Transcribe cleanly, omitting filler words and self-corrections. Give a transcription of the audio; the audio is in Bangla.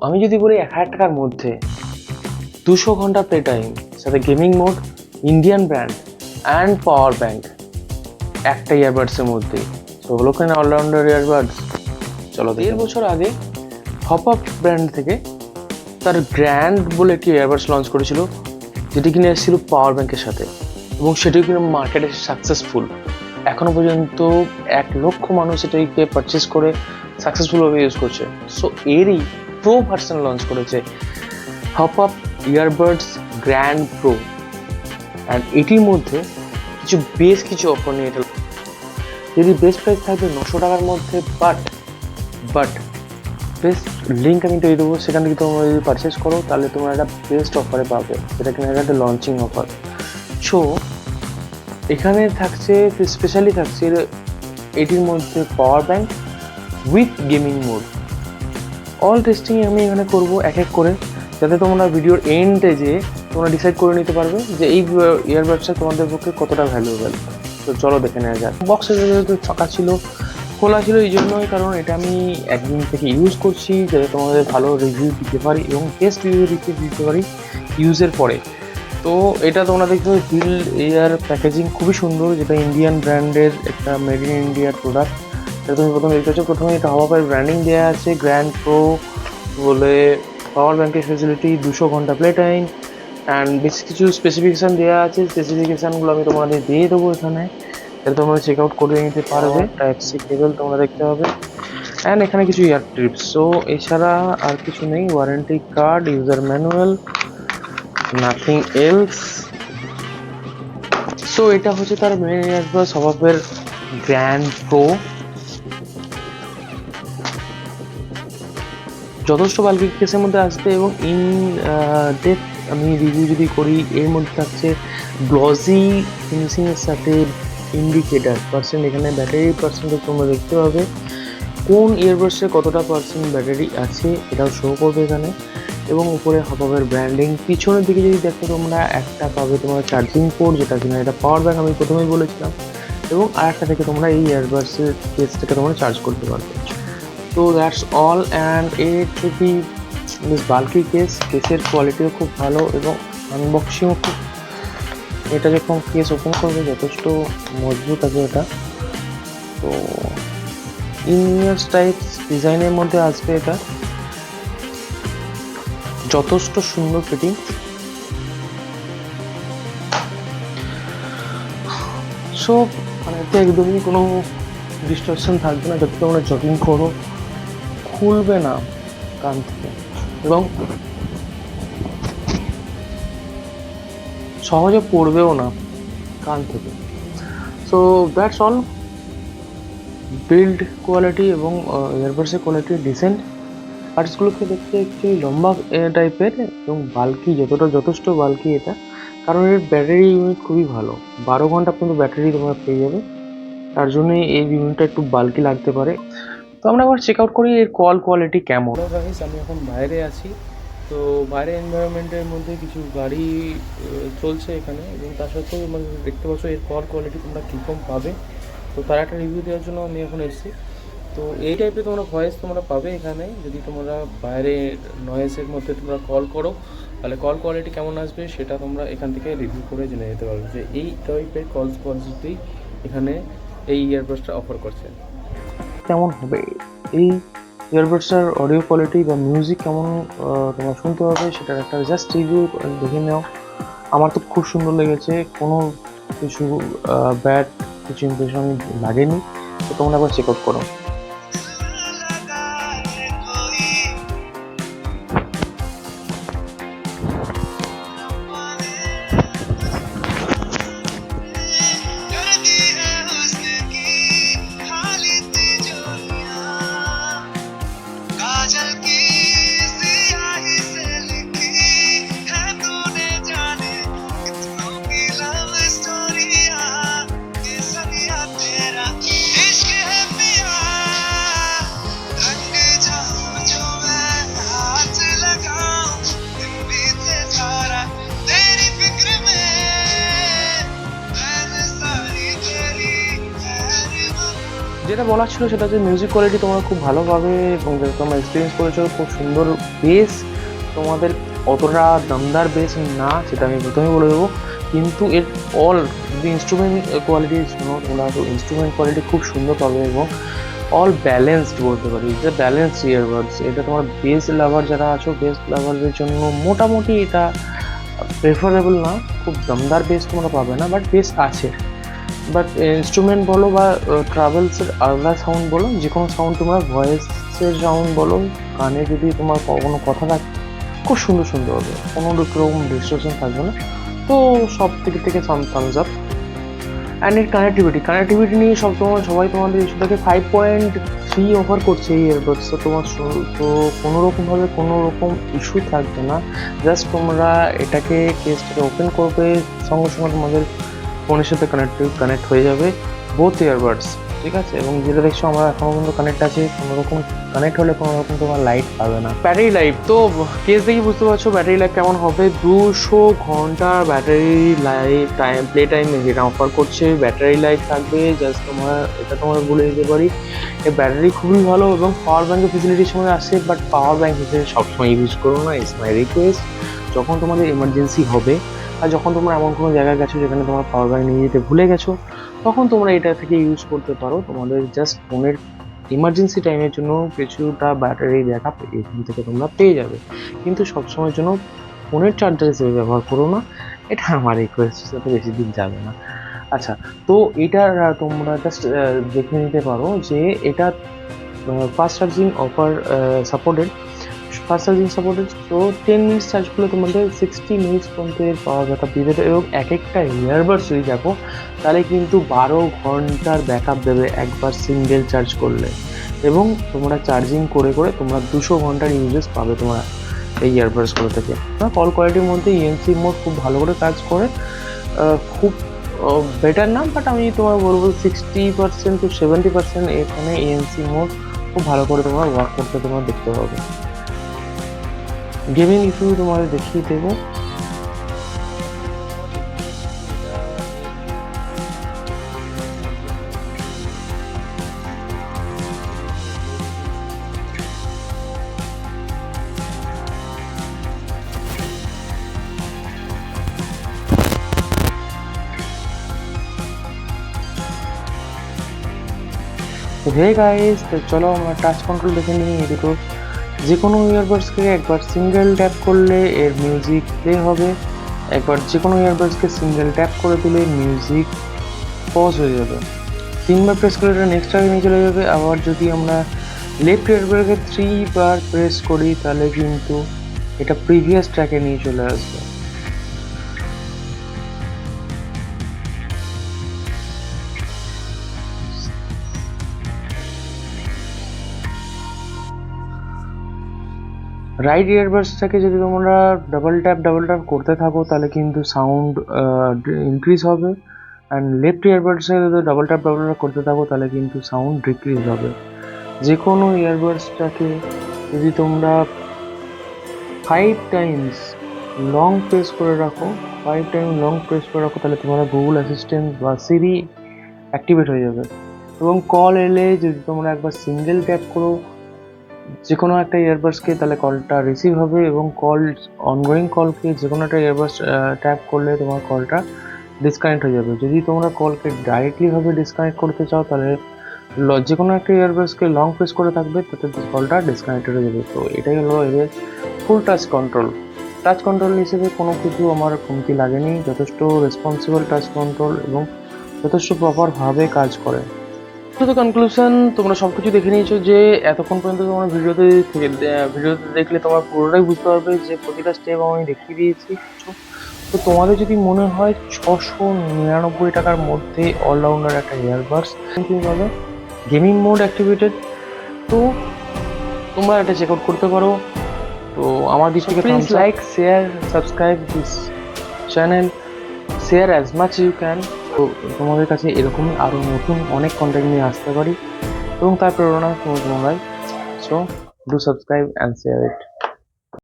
আমি যদি বলি 1000 টাকার মধ্যে 200 ঘন্টা প্লে টাইম, সাথে gaming mode, Indian brand and power bank একটা ইয়ারবাডসের মধ্যে, সো হলো কেন অলরাউন্ডার ইয়ারবাডস। চলো 1.5 বছর আগে হপআপ ব্র্যান্ড থেকে তার গ্র্যান্ড বলে একটি ইয়ারবাডস লঞ্চ করেছিল, যেটি কিনে এসেছিল পাওয়ার ব্যাঙ্কের সাথে, এবং সেটিও কিনে মার্কেটে সাকসেসফুল। এখনো পর্যন্ত 1 লক্ষ মানুষ এটাকে পারচেস করে সাকসেসফুলভাবে ইউজ করছে। সো এরই প্রো ভার্সন লঞ্চ করেছে হপআপ ইয়ারবাডস গ্র্যান্ড প্রো, অ্যান্ড এটির মধ্যে বেশ কিছু অফার নিয়ে এটা, যদি বেস্ট প্রাইস থাকবে 900 টাকার মধ্যে, বাট বেস্ট লিঙ্ক আমি দিয়ে দেবো, সেখান থেকে তোমরা যদি পারচেস করো তাহলে তোমরা একটা বেস্ট অফারে পাবে, যেটা কিনা একটা লঞ্চিং অফার। সো এখানে থাকছে, স্পেশালি থাকছে এটির মধ্যে power bank with gaming mode. All testing আমি এখানে করবো এক এক করে, যাতে তোমরা ভিডিওর এন্ডে যে তোমরা ডিসাইড করে নিতে পারবে যে এই ইয়ারবাডসটা তোমাদের পক্ষে কতটা ভ্যালুয়েবল। তো চলো দেখে নেওয়া যাক। বক্সের যেহেতু ফাঁকা ছিল, খোলা ছিল এই জন্যই, কারণ এটা আমি একদিন থেকে ইউজ করছি, যাতে তোমাদের ভালো রিভিউ দিতে পারি এবং বেস্ট রিভিউ দিতে পারি ইউজের পরে। তো এটা তোমরা দেখতে পাবে বিল এয়ার প্যাকেজিং খুবই সুন্দর, যেটা ইন্ডিয়ান ব্র্যান্ডের একটা মেড ইন ইন্ডিয়ার প্রোডাক্ট। এটা তুমি প্রথমে দেখতে পাচ্ছ, প্রথমে এটা হপআপের ব্র্যান্ডিং দেওয়া আছে, গ্র্যান্ড প্রো বলে, পাওয়ার ব্যাঙ্কের ফেসিলিটি, 200 ঘন্টা প্লে টাইম, অ্যান্ড বেশ কিছু স্পেসিফিকেশান দেওয়া আছে। স্পেসিফিকেশানগুলো আমি তোমাদের দিয়ে দেবো এখানে, যাতে তোমরা চেক আউট করে নিতে পারবে। টাইপ সি কেবল তোমরা দেখতে হবে, অ্যান্ড এখানে কিছু ইয়ার ট্রিপস। সো এছাড়া আর কিছু নেই। Warranty card, user manual, nothing else. So এটা হচ্ছে তার মেন ইয়ারবাডস হপআপের গ্র্যান্ড প্রো। যথেষ্ট বাল্কি কেসের মধ্যে আসবে, এবং ইন ডেপথ আমি রিভিউ যদি করি, এর মধ্যে থাকছে গ্লসি ফিনিশিংয়ের সাথে ইন্ডিকেটার পার্সেন্ট, এখানে ব্যাটারি পার্সেন্টেজ তোমরা দেখতে পাবে, কোন ইয়ারবাডসে কতটা পার্সেন্ট ব্যাটারি আছে এটাও শো করবে এখানে, এবং উপরে হপআপের ব্র্যান্ডিং। পিছনের দিকে যদি দেখো তোমরা একটা পাবে তোমার চার্জিং পোর্ট, যেটা কিনা এটা পাওয়ার ব্যাঙ্ক আমি প্রথমেই বলেছিলাম, এবং আরেকটা থেকে তোমরা এই ইয়ারবাডসের কেস থেকে তোমরা চার্জ করতে পারবে। তো দ্যাটস অল, অ্যান্ড এটি বেশ বাল্কি কেসের কোয়ালিটিও খুব ভালো, এবং আনবক্সিংও খুব, এটা যখন কেস ওপেন করবে যথেষ্ট মজবুত আছে এটা। তো ইনিয়ার্স টাইপ ডিজাইনের মধ্যে আসবে এটা, যথেষ্ট সুন্দর ফিটিং। সো মানে এতে একদমই কোনো ডিস্ট্রাকশন থাকবে না, যত তোমরা জগিং করো, খুলবে না কান থেকে, এবং সহজে পড়বেও না কান থেকে। So that's all. Build quality এবং ইয়ারবাডসের কোয়ালিটি ডিসেন্ট। পার্টসগুলোকে দেখতে একটু লম্বা টাইপের এবং বাল্কি, যথেষ্ট বাল্কি এটা, কারণ এর ব্যাটারি ইউনিট খুবই ভালো, 12 ঘন্টা পর্যন্ত ব্যাটারি তোমরা পেয়ে যাবে, তার জন্যই এই ইউনিটটা একটু বাল্কি লাগতে পারে। তো আমরা আবার চেক আউট করি এর কল কোয়ালিটি কেমন। গাইস, আমি এখন বাইরে আছি, তো বাইরে এনভায়রনমেন্টের মধ্যে কিছু গাড়ি চলছে এখানে, এবং তার সাথেও মানে দেখতে পাচ্ছ এর কল কোয়ালিটি তোমরা কীরকম পাবে। তো তার একটা রিভিউ দেওয়ার জন্য আমি এখন এসেছি। তো এই টাইপের তোমরা ভয়েস তোমরা পাবে এখানে, যদি তোমরা বাইরে নয়েজের মধ্যে তোমরা কল করো, তাহলে কল কোয়ালিটি কেমন আসবে সেটা তোমরা এখান থেকে রিভিউ করে জেনে যেতে পারবে, যে এই টাইপের কল কোয়ালিটি এখানে এই ইয়ারবাডসটা অফার করছে। কেমন হবে এই ইয়ারবাডসটার অডিও কোয়ালিটি বা মিউজিক কেমন তোমরা শুনতে পাবে, সেটার একটা জাস্ট রিভিউ দেখে নাও। আমার তো খুব সুন্দর লেগেছে, কোনো কিছু ব্যাড কিছু ইমপ্রেশন লাগেনি। তো তোমরা একবার চেক আউট করো। इश्क है प्यार যেটা বলার ছিল সেটা হচ্ছে মিউজিক কোয়ালিটি তোমরা খুব ভালো পাবে, এবং যেটা তোমরা এক্সপিরিয়েন্স করেছো খুব সুন্দর বেস, তোমাদের অতটা দমদার বেস না সেটা আমি প্রথমেই বলে দেবো, কিন্তু এর অল যদি ইনস্ট্রুমেন্ট কোয়ালিটি শোনো তোমরা, তো ইনস্ট্রুমেন্ট কোয়ালিটি খুব সুন্দর পাবে, এবং অল ব্যালেন্সড বলতে পারি, যে ব্যালেন্সড ইয়ারবাডস। এটা তোমার বেস লাভার যারা আছো, বেস লাভারদের জন্য মোটামুটি এটা প্রেফারেবল না, খুব দমদার বেস তোমরা পাবে না, বাট বেস আছে। বাট ইনস্ট্রুমেন্ট বলো বা ট্রাভেলসের আলাদা সাউন্ড বলো, যে কোনো সাউন্ড তোমরা ভয়েসের সাউন্ড বলো, গানে যদি তোমার কোনো কথা থাকে খুব সুন্দর সুন্দর হবে, কোনো রকম ডিস্ট্রাকশন থাকবে না। তো সব দিক থেকে থামস আপ। অ্যান্ড এর কানেক্টিভিটি নিয়ে সবাই তোমাদের ইস্যুটাকে 5.3 অফার করছে এই ইয়ারবাডস। তো তোমার তো কোনোরকমভাবে কোনো রকম ইস্যু থাকবে না, জাস্ট তোমরা এটাকে কেসটাকে ওপেন করবে, সঙ্গে সঙ্গে তোমাদের ফোনের সাথে কানেক্ট হয়ে যাবে বোথ ইয়ারবাডস, ঠিক আছে। এবং যেটা দেখছো আমরা এখনো পর্যন্ত কানেক্ট আছে, কোনো রকম কানেক্ট হলে কোনো রকম তোমার লাইট পাবে না। ব্যাটারি লাইফ তো কেস দেখি বুঝতে পারছো ব্যাটারি লাইফ কেমন হবে। 200 ঘন্টা ব্যাটারি লাইফ প্লে টাইম যেটা অফার করছে, ব্যাটারি লাইফ থাকবে। জাস্ট তোমার বলে দিতে পারি এই ব্যাটারি খুবই ভালো, এবং পাওয়ার ব্যাঙ্কের ফেসিলিটির সময় আসে, বাট পাওয়ার ব্যাঙ্ক হিসেবে সবসময় ইউজ করো না, ইটস মাই রিকোয়েস্ট। যখন তোমাদের এমার্জেন্সি হবে আর যখন তোমরা এমন কোনো জায়গায় গেছো যেখানে তোমার পাওয়ার ব্যাঙ্ক নিয়ে যেতে ভুলে গেছো, তখন তোমরা এটা থেকে ইউজ করতে পারো। তোমাদের জাস্ট ফোনের ইমার্জেন্সি টাইমের জন্য কিছুটা ব্যাটারি ব্যাকআপ এখান থেকে তোমরা পেয়ে যাবে, কিন্তু সবসময়ের জন্য ফোনের চার্জার হিসেবে ব্যবহার করো না, এটা আমার রিকোয়েস্ট, সাথে বেশি দিন যাবে না। আচ্ছা, তো এটা তোমরা জাস্ট দেখে নিতে পারো যে এটা ফাস্ট চার্জিং অফার সাপোর্টেড, তো 10 মিনিটস চার্জ করলে তোমাদের 60 মিনিটস পর্যন্ত এর পাওয়ার ব্যাকআপ দিয়ে দেবে, এবং এক একটা ইয়ারবাডস যদি দেখো তাহলে কিন্তু 12 ঘন্টার ব্যাকআপ দেবে একবার সিঙ্গেল চার্জ করলে, এবং তোমরা চার্জিং করে করে তোমরা 200 ঘন্টার ইউজেস পাবে তোমরা এই ইয়ারবাডসগুলো থেকে। কল কোয়ালিটির মধ্যে ইএনসি মোড খুব ভালো করে কাজ করে, খুব বেটার না, বাট আমি তোমার বলবো 60% to 70% এখানে ইএনসি মোড খুব ভালো করে তোমরা ওয়ার্ক করতে তোমরা দেখতে পাবে। গেমিং ইস্যু তোমাদের দেখিয়ে দেবো। তো হে গাইস, তো চলো আমরা টাচ কন্ট্রোল দেখে নিই। এই দুটো যে কোনো ইয়ারবাডসকে একবার সিঙ্গেল ট্যাপ করলে এর মিউজিক প্লে হবে, একবার যে কোনো ইয়ারবাডসকে সিঙ্গেল ট্যাপ করে দিলে মিউজিক পজ হয়ে যাবে, 3বার প্রেস করলে এটা নেক্সট ট্র্যাকে নিয়ে চলে যাবে। আবার যদি আমরা লেফট ইয়ারবাডসকে 3বার প্রেস করি তাহলে কিন্তু এটা প্রিভিয়াস ট্র্যাকে নিয়ে চলে আসবে। রাইট ইয়ারবাডসটাকে যদি তোমরা ডাবল ট্যাপ করতে থাকো তাহলে কিন্তু সাউন্ড ইনক্রিজ হবে, অ্যান্ড লেফট ইয়ারবাডসে যদি ডাবল ট্যাপ করতে থাকো তাহলে কিন্তু সাউন্ড ডিক্রিজ হবে। যে কোনো ইয়ারবাডসটাকে যদি তোমরা 5 টাইমস লং প্রেস করে রাখো, তাহলে তোমরা গুগল অ্যাসিস্ট্যান্ট বা সিরি অ্যাক্টিভেট হয়ে যাবে, এবং কল এলে যদি তোমরা একবার সিঙ্গেল ট্যাপ করো যে কোনো একটা ইয়ারবাডসকে তাহলে কলটা রিসিভ হবে, এবং অনগোয়িং কলকে যে কোনো একটা ইয়ারবাডস ট্যাপ করলে তোমার কলটা ডিসকানেক্ট হয়ে যাবে। যদি তোমরা কলকে ডাইরেক্টলিভাবে ডিসকানেক্ট করতে চাও তাহলে যে কোনো একটা ইয়ারবাডসকে লং প্রেস করে থাকবে, তাতে কলটা ডিসকানেক্টেড হয়ে যাবে। তো এটাই হলো এদের ফুল টাচ কন্ট্রোল হিসেবে কোনো কিছু আমার কমতি লাগেনি, যথেষ্ট রেসপন্সিবল টাচ কন্ট্রোল এবং যথেষ্ট প্রপারভাবে কাজ করে। তো কনক্লুশন, তোমরা সব কিছু দেখে নিয়েছো যে এতক্ষণ পর্যন্ত তোমরা ভিডিওতে দেখলে তোমরা পুরোটাই বুঝতে পারবে যে প্রতিটা স্টেপ আমি দেখিয়ে দিয়েছি। তো তোমাদের যদি মনে হয় 699 টাকার মধ্যে অলরাউন্ডার একটা ইয়ারবাডস তুমি পাবে গেমিং মোড অ্যাক্টিভেটেড, তো তোমরা এটা চেক আউট করতে পারো। তো আমার দিক থেকে please like, share, subscribe this channel, share as much you can. তো তোমাদের কাছে এরকমই আরও নতুন অনেক কন্টেন্ট নিয়ে আসতে পারি, এবং তার প্রেরণা তোমরাই। So do subscribe and share it.